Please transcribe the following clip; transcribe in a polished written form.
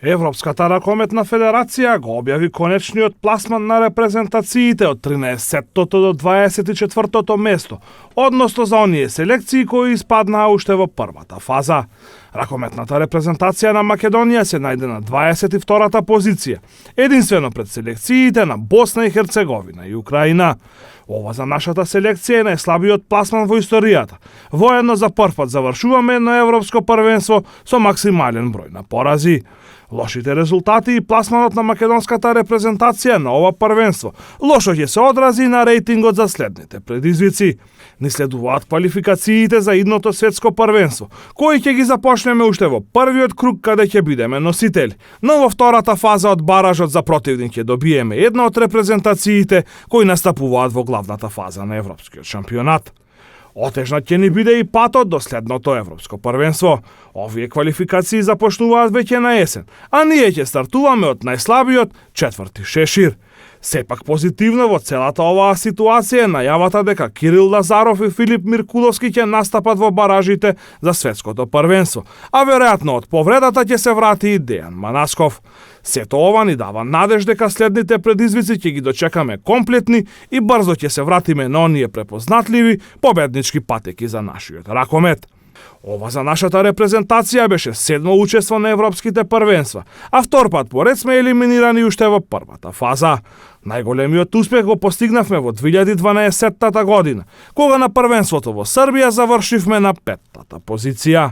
Европската ракометна федерација го објави конечниот пласман на репрезентациите од 13-тото до 24-тото место, односно за оние селекции кои испаднаа уште во првата фаза. Ракометната репрезентација на Македонија се најде на 22-та позиција, единствено пред селекциите на Босна и Херцеговина и Украина. Ова за нашата селекција е најслабиот пласман во историјата. Воедно за прв пат завршуваме едно европско првенство со максимален број на порази. Лошите резултати и пласманот на македонската репрезентација на ова првенство лошо ќе се одрази на рейтингот за следните предизвици. Ни следуваат квалификациите за идното светско првенство, кои ќе ги започнеме уште во првиот круг каде ќе бидеме носители. Но во втората фаза од баражот за противник ќе добиеме една од репрезентациите кои настапуваат во главната фаза на европскиот шампионат. Отежнат ќе ни биде и патот до следното европско првенство. Овие квалификации започнуваат веќе на есен, а ние ќе стартуваме од најслабиот четврти шешир. Сепак позитивно во целата оваа ситуација е најавата дека Кирил Лазаров и Филип Миркуловски ќе настапат во баражите за светското првенство, а веројатно од повредата ќе се врати и Дејан Манасков. Сето ова ни дава надеж дека следните предизвици ќе ги дочекаме комплетни и брзо ќе се вратиме на оние препознатливи победнички патеки за нашиот ракомет. Ова за нашата репрезентација беше седмо учество на европските првенства, а втор пат поред сме елиминирани уште во првата фаза. Најголемиот успех го постигнавме во 2012 година, кога на првенството во Србија завршивме на 5-та позиција.